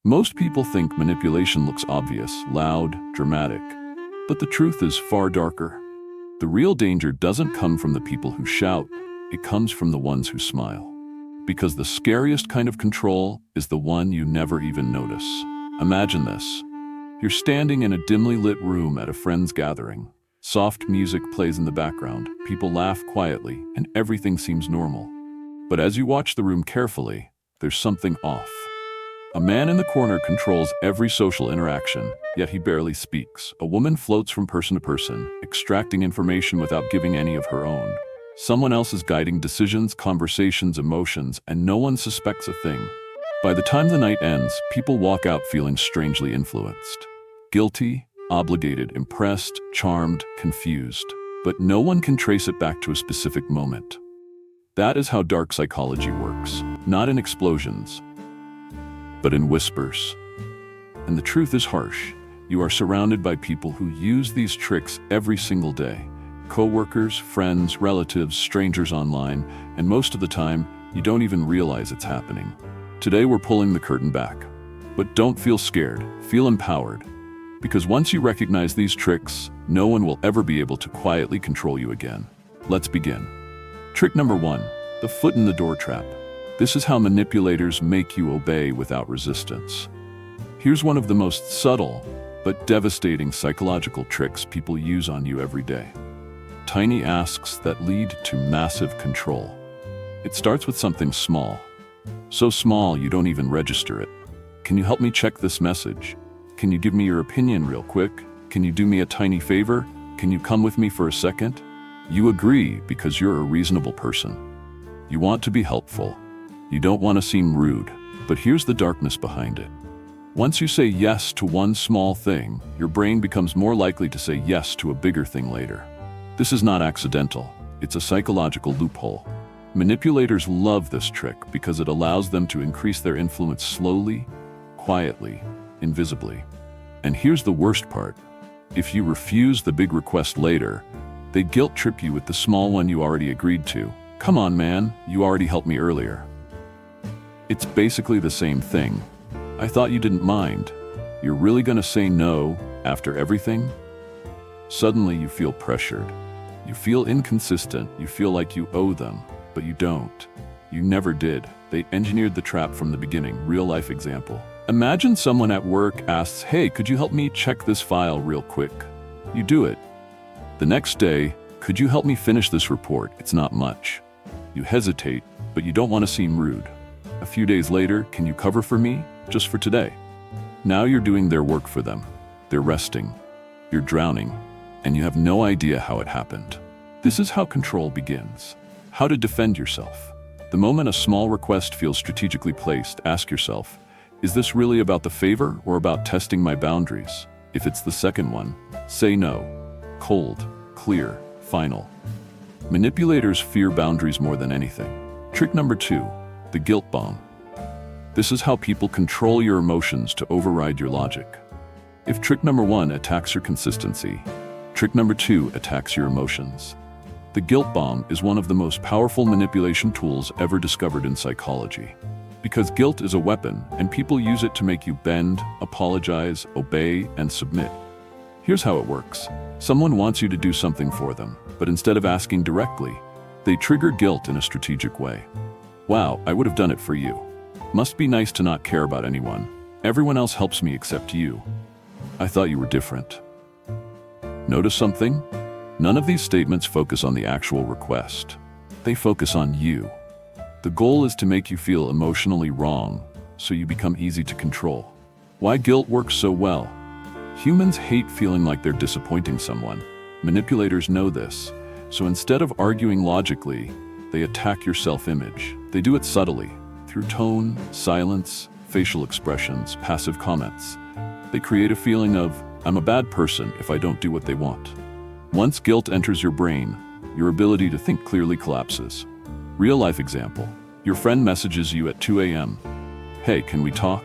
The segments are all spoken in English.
Most people think manipulation looks obvious, loud, dramatic. But the truth is far darker. The real danger doesn't come from the people who shout, it comes from the ones who smile. Because the scariest kind of control is the one you never even notice. Imagine this. You're standing in a dimly lit room at a friend's gathering. Soft music plays in the background, people laugh quietly, and everything seems normal. But as you watch the room carefully, there's something off. A man in the corner controls every social interaction, yet he barely speaks. A woman floats from person to person, extracting information without giving any of her own. Someone else is guiding decisions, conversations, emotions, and no one suspects a thing. By the time the night ends, people walk out feeling strangely influenced. Guilty, obligated, impressed, charmed, confused. But no one can trace it back to a specific moment. That is how dark psychology works, not in explosions, but in whispers. And the truth is harsh. You are surrounded by people who use these tricks every single day. Coworkers, friends, relatives, strangers online, and most of the time, you don't even realize it's happening. Today we're pulling the curtain back. But don't feel scared, feel empowered. Because once you recognize these tricks, no one will ever be able to quietly control you again. Let's begin. Trick number 1, the foot in the door trap. This is how manipulators make you obey without resistance. Here's one of the most subtle, but devastating psychological tricks people use on you every day. Tiny asks that lead to massive control. It starts with something small. So small you don't even register it. Can you help me check this message? Can you give me your opinion real quick? Can you do me a tiny favor? Can you come with me for a second? You agree because you're a reasonable person. You want to be helpful. You don't want to seem rude, but here's the darkness behind it. Once you say yes to one small thing, your brain becomes more likely to say yes to a bigger thing later. This is not accidental. It's a psychological loophole. Manipulators love this trick because it allows them to increase their influence slowly, quietly, invisibly. And here's the worst part. If you refuse the big request later, they guilt trip you with the small one you already agreed to. Come on, man, you already helped me earlier. It's basically the same thing. I thought you didn't mind. You're really gonna say no after everything? Suddenly you feel pressured. You feel inconsistent. You feel like you owe them, but you don't. You never did. They engineered the trap from the beginning. Real life example. Imagine someone at work asks, "Hey, could you help me check this file real quick?" You do it. The next day, "Could you help me finish this report? It's not much." You hesitate, but you don't want to seem rude. A few days later, "Can you cover for me? Just for today?" Now you're doing their work for them. They're resting. You're drowning, and you have no idea how it happened. This is how control begins. How to defend yourself. The moment a small request feels strategically placed, ask yourself, is this really about the favor or about testing my boundaries? If it's the second one, say no. Cold, clear, final. Manipulators fear boundaries more than anything. Trick number 2, the guilt bomb. This is how people control your emotions to override your logic. If trick number 1 attacks your consistency, trick number 2 attacks your emotions. The guilt bomb is one of the most powerful manipulation tools ever discovered in psychology. Because guilt is a weapon, and people use it to make you bend, apologize, obey, and submit. Here's how it works. Someone wants you to do something for them, but instead of asking directly, they trigger guilt in a strategic way. "Wow, I would have done it for you. Must be nice to not care about anyone. Everyone else helps me except you. I thought you were different." Notice something? None of these statements focus on the actual request. They focus on you. The goal is to make you feel emotionally wrong, so you become easy to control. Why guilt works so well? Humans hate feeling like they're disappointing someone. Manipulators know this, so instead of arguing logically, they attack your self-image. They do it subtly, through tone, silence, facial expressions, passive comments. They create a feeling of, "I'm a bad person if I don't do what they want." Once guilt enters your brain, your ability to think clearly collapses. Real-life example. Your friend messages you at 2 a.m. "Hey, can we talk?"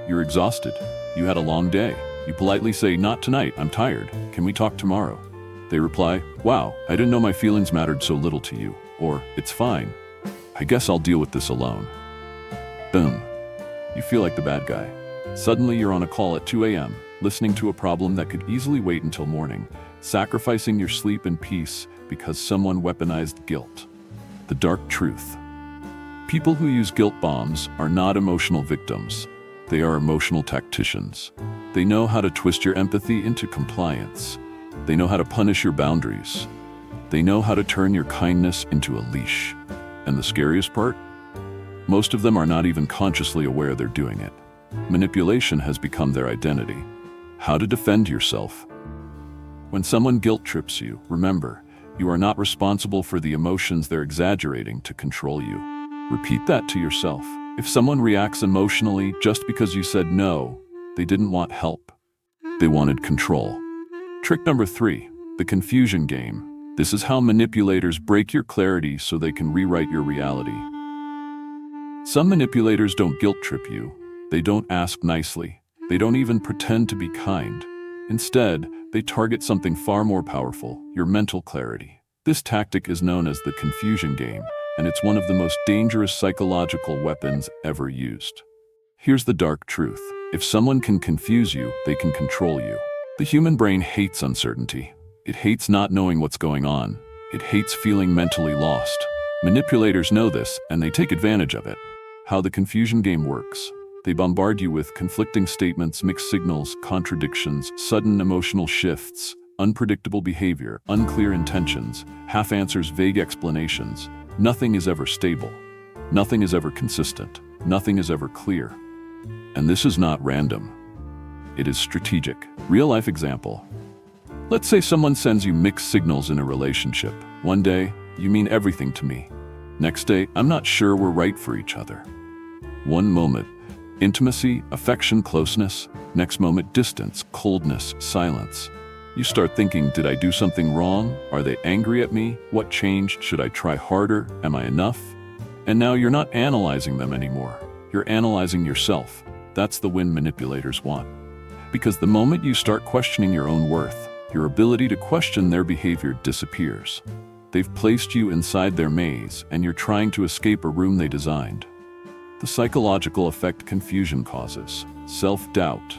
You're exhausted. You had a long day. You politely say, "Not tonight, I'm tired. Can we talk tomorrow?" They reply, "Wow, I didn't know my feelings mattered so little to you." Or, "It's fine. I guess I'll deal with this alone." Boom. You feel like the bad guy. Suddenly you're on a call at 2 a.m., listening to a problem that could easily wait until morning, sacrificing your sleep and peace because someone weaponized guilt. The dark truth. People who use guilt bombs are not emotional victims. They are emotional tacticians. They know how to twist your empathy into compliance. They know how to punish your boundaries. They know how to turn your kindness into a leash. And the scariest part? Most of them are not even consciously aware they're doing it. Manipulation has become their identity. How to defend yourself. When someone guilt trips you, remember, you are not responsible for the emotions they're exaggerating to control you. Repeat that to yourself. If someone reacts emotionally just because you said no, they didn't want help. They wanted control. Trick number 3, the confusion game. This is how manipulators break your clarity so they can rewrite your reality. Some manipulators don't guilt trip you. They don't ask nicely. They don't even pretend to be kind. Instead, they target something far more powerful, your mental clarity. This tactic is known as the confusion game, and it's one of the most dangerous psychological weapons ever used. Here's the dark truth. If someone can confuse you, they can control you. The human brain hates uncertainty. It hates not knowing what's going on. It hates feeling mentally lost. Manipulators know this, and they take advantage of it. How the confusion game works. They bombard you with conflicting statements, mixed signals, contradictions, sudden emotional shifts, unpredictable behavior, unclear intentions, half answers, vague explanations. Nothing is ever stable. Nothing is ever consistent. Nothing is ever clear. And this is not random. It is strategic. Real-life example. Let's say someone sends you mixed signals in a relationship. One day, you mean everything to me. Next day, I'm not sure we're right for each other. One moment, intimacy, affection, closeness. Next moment, distance, coldness, silence. You start thinking, did I do something wrong? Are they angry at me? What changed? Should I try harder? Am I enough? And now you're not analyzing them anymore. You're analyzing yourself. That's the win manipulators want. Because the moment you start questioning your own worth, your ability to question their behavior disappears. They've placed you inside their maze, and you're trying to escape a room they designed. The psychological effect confusion causes: self-doubt,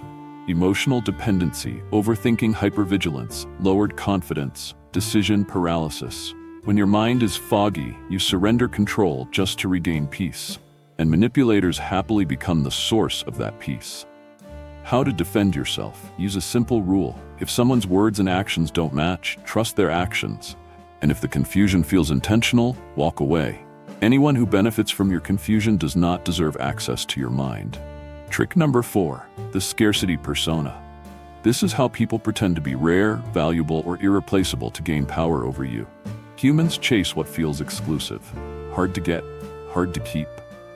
emotional dependency, overthinking, hypervigilance, lowered confidence, decision paralysis. When your mind is foggy, you surrender control just to regain peace. And manipulators happily become the source of that peace. How to defend yourself. Use a simple rule. If someone's words and actions don't match, trust their actions. And if the confusion feels intentional, walk away. Anyone who benefits from your confusion does not deserve access to your mind. Trick number 4, the scarcity persona. This is how people pretend to be rare, valuable, or irreplaceable to gain power over you. Humans chase what feels exclusive. Hard to get, hard to keep,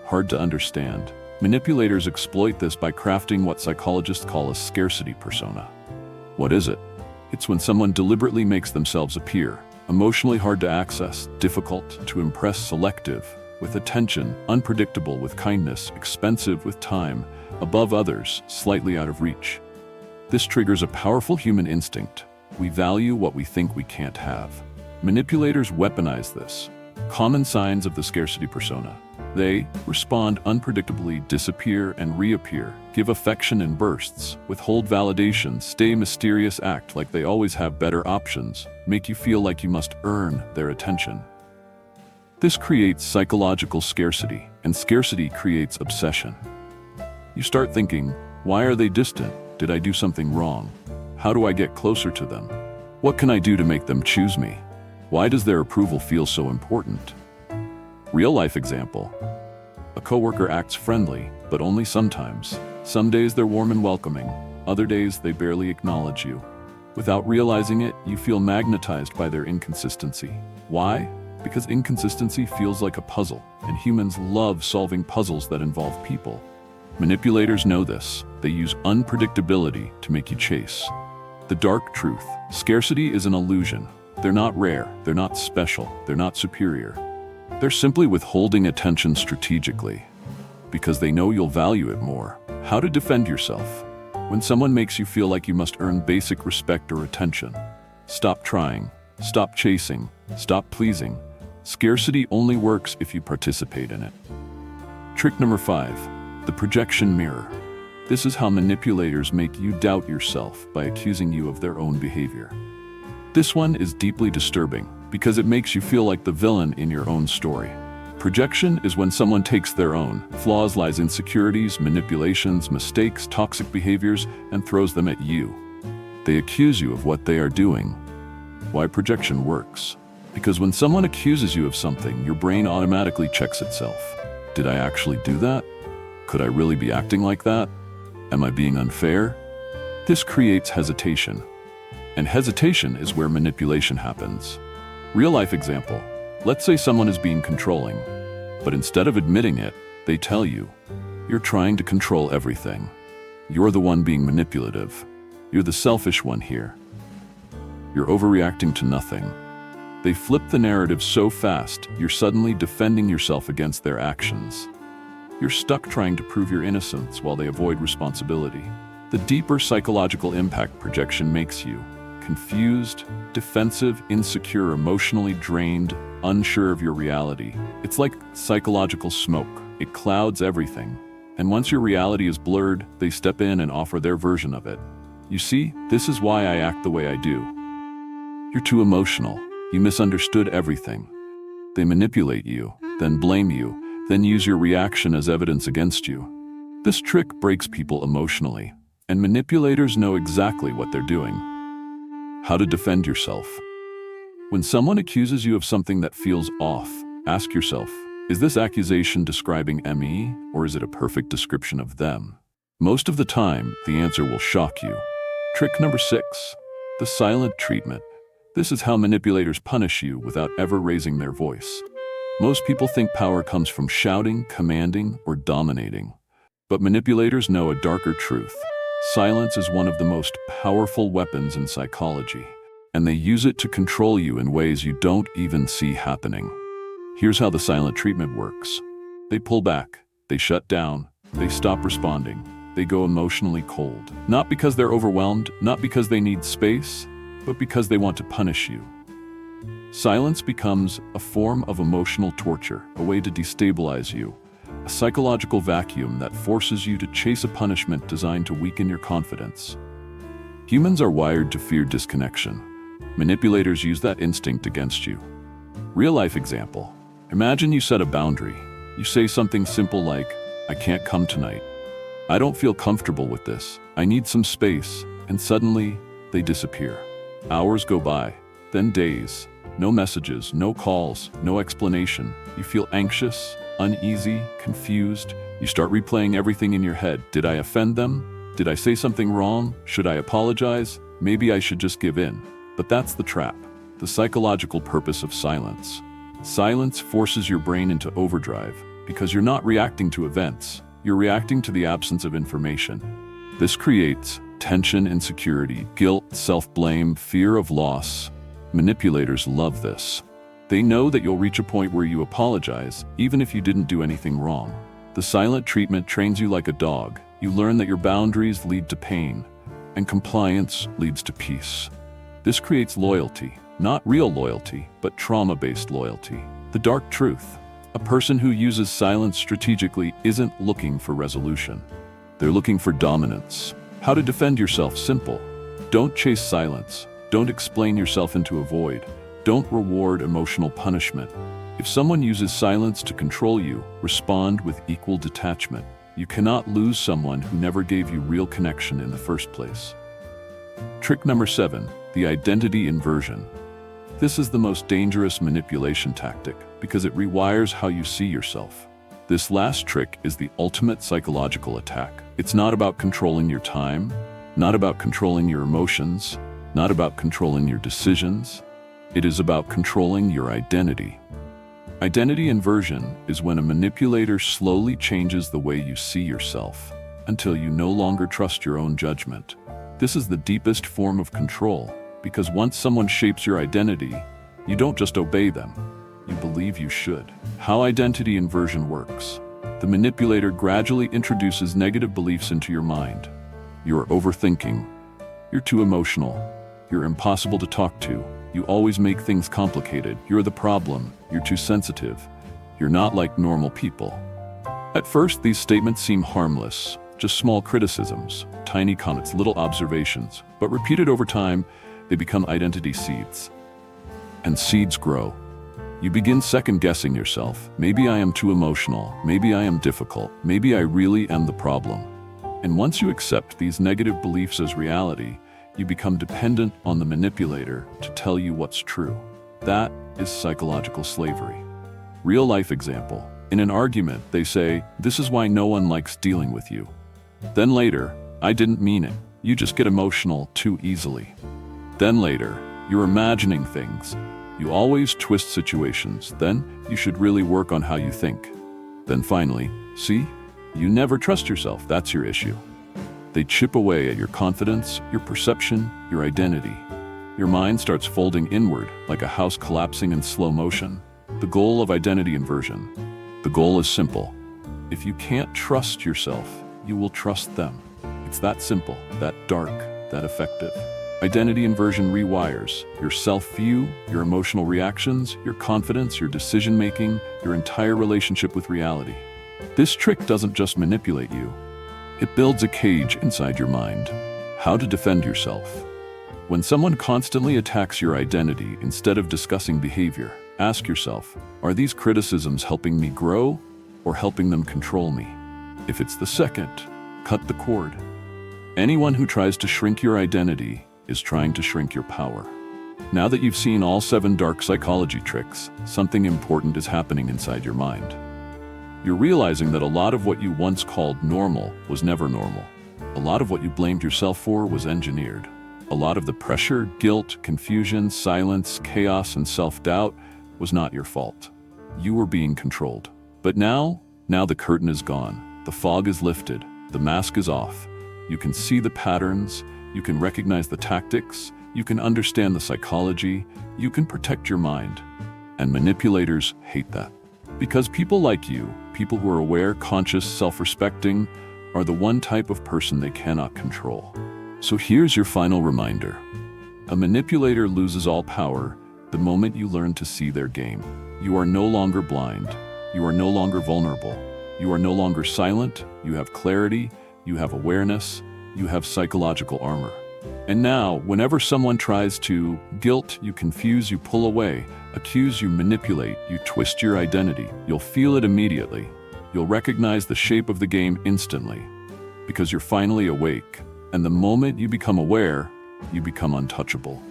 hard to understand. Manipulators exploit this by crafting what psychologists call a scarcity persona. What is it? It's when someone deliberately makes themselves appear emotionally hard to access, difficult to impress, selective with attention, unpredictable with kindness, expensive with time, above others, slightly out of reach. This triggers a powerful human instinct. We value what we think we can't have. Manipulators weaponize this. Common signs of the scarcity persona. They respond unpredictably, disappear and reappear, give affection in bursts, withhold validation, stay mysterious, act like they always have better options, make you feel like you must earn their attention. This creates psychological scarcity, and scarcity creates obsession. You start thinking, why are they distant? Did I do something wrong? How do I get closer to them? What can I do to make them choose me? Why does their approval feel so important? Real-life example. A coworker acts friendly, but only sometimes. Some days they're warm and welcoming. Other days they barely acknowledge you. Without realizing it, you feel magnetized by their inconsistency. Why? Because inconsistency feels like a puzzle, and humans love solving puzzles that involve people. Manipulators know this. They use unpredictability to make you chase. The dark truth. Scarcity is an illusion. They're not rare, they're not special, they're not superior. They're simply withholding attention strategically, because they know you'll value it more. How to defend yourself. When someone makes you feel like you must earn basic respect or attention, stop trying, stop chasing, stop pleasing. Scarcity only works if you participate in it. Trick number 5, the projection mirror. This is how manipulators make you doubt yourself by accusing you of their own behavior. This one is deeply disturbing because it makes you feel like the villain in your own story. Projection is when someone takes their own flaws, lies, insecurities, manipulations, mistakes, toxic behaviors, and throws them at you. They accuse you of what they are doing. Why projection works? Because when someone accuses you of something, your brain automatically checks itself. Did I actually do that? Could I really be acting like that? Am I being unfair? This creates hesitation. And hesitation is where manipulation happens. Real-life example. Let's say someone is being controlling, but instead of admitting it, they tell you, "You're trying to control everything. You're the one being manipulative. You're the selfish one here. You're overreacting to nothing." They flip the narrative so fast, you're suddenly defending yourself against their actions. You're stuck trying to prove your innocence while they avoid responsibility. The deeper psychological impact projection makes you confused, defensive, insecure, emotionally drained, unsure of your reality. It's like psychological smoke. It clouds everything. And once your reality is blurred, they step in and offer their version of it. You see, this is why I act the way I do. You're too emotional. You misunderstood everything. They manipulate you, then blame you, then use your reaction as evidence against you. This trick breaks people emotionally, and manipulators know exactly what they're doing. How to defend yourself. When someone accuses you of something that feels off, ask yourself, is this accusation describing me, or is it a perfect description of them? Most of the time, the answer will shock you. Trick number 6, the silent treatment. This is how manipulators punish you without ever raising their voice. Most people think power comes from shouting, commanding, or dominating. But manipulators know a darker truth. Silence is one of the most powerful weapons in psychology, and they use it to control you in ways you don't even see happening. Here's how the silent treatment works. They pull back, they shut down, they stop responding, they go emotionally cold. Not because they're overwhelmed, not because they need space, but because they want to punish you. Silence becomes a form of emotional torture, a way to destabilize you, a psychological vacuum that forces you to chase a punishment designed to weaken your confidence. Humans are wired to fear disconnection. Manipulators use that instinct against you. Real-life example. Imagine you set a boundary. You say something simple like, "I can't come tonight. I don't feel comfortable with this. I need some space." And suddenly, they disappear. Hours go by, then days. No messages, no calls, no explanation. You feel anxious, uneasy, confused. You start replaying everything in your head. Did I offend them? Did I say something wrong? Should I apologize? Maybe I should just give in. But that's the trap. The psychological purpose of silence. Silence forces your brain into overdrive because you're not reacting to events. You're reacting to the absence of information. This creates tension, insecurity, guilt, self-blame, fear of loss. Manipulators love this. They know that you'll reach a point where you apologize, even if you didn't do anything wrong. The silent treatment trains you like a dog. You learn that your boundaries lead to pain, and compliance leads to peace. This creates loyalty, not real loyalty, but trauma-based loyalty. The dark truth. A person who uses silence strategically isn't looking for resolution. They're looking for dominance. How to defend yourself? Simple. Don't chase silence. Don't explain yourself into a void. Don't reward emotional punishment. If someone uses silence to control you, respond with equal detachment. You cannot lose someone who never gave you real connection in the first place. Trick number 7, the identity inversion. This is the most dangerous manipulation tactic because it rewires how you see yourself. This last trick is the ultimate psychological attack. It's not about controlling your time, not about controlling your emotions, not about controlling your decisions. It is about controlling your identity. Identity inversion is when a manipulator slowly changes the way you see yourself until you no longer trust your own judgment. This is the deepest form of control because once someone shapes your identity, you don't just obey them, you believe you should. How identity inversion works. The manipulator gradually introduces negative beliefs into your mind. You're overthinking. You're too emotional. You're impossible to talk to. You always make things complicated. You're the problem. You're too sensitive. You're not like normal people. At first, these statements seem harmless. just small criticisms, tiny comments, little observations, but repeated over time, they become identity seeds. And seeds grow. You begin second-guessing yourself. Maybe I am too emotional. Maybe I am difficult. Maybe I really am the problem. And once you accept these negative beliefs as reality, you become dependent on the manipulator to tell you what's true. That is psychological slavery. Real-life example. In an argument, they say, "This is why no one likes dealing with you." Then later, "I didn't mean it. You just get emotional too easily." Then later, you're imagining things. You always twist situations. Then you should really work on how you think. Then finally, see? You never trust yourself. That's your issue. They chip away at your confidence, your perception, your identity. Your mind starts folding inward like a house collapsing in slow motion. The goal of identity inversion. The goal is simple. If you can't trust yourself, you will trust them. It's that simple, that dark, that effective. Identity inversion rewires your self-view, your emotional reactions, your confidence, your decision-making, your entire relationship with reality. This trick doesn't just manipulate you. It builds a cage inside your mind. How to defend yourself. When someone constantly attacks your identity instead of discussing behavior, ask yourself, are these criticisms helping me grow or helping them control me? If it's the second, cut the cord. Anyone who tries to shrink your identity is trying to shrink your power. Now that you've seen all 7 dark psychology tricks, something important is happening inside your mind. You're realizing that a lot of what you once called normal was never normal. A lot of what you blamed yourself for was engineered. A lot of the pressure, guilt, confusion, silence, chaos, and self-doubt was not your fault. You were being controlled. But now the curtain is gone. The fog is lifted. The mask is off. You can see the patterns. You can recognize the tactics. You can understand the psychology. You can protect your mind. And manipulators hate that. Because people like you, people who are aware, conscious, self-respecting, are the one type of person they cannot control. So here's your final reminder. A manipulator loses all power the moment you learn to see their game. You are no longer blind. You are no longer vulnerable. You are no longer silent. You have clarity. You have awareness. You have psychological armor. And now, whenever someone tries to guilt you, confuse you, pull away, accuse you, manipulate, you twist your identity, you'll feel it immediately. You'll recognize the shape of the game instantly, because you're finally awake. And the moment you become aware, you become untouchable.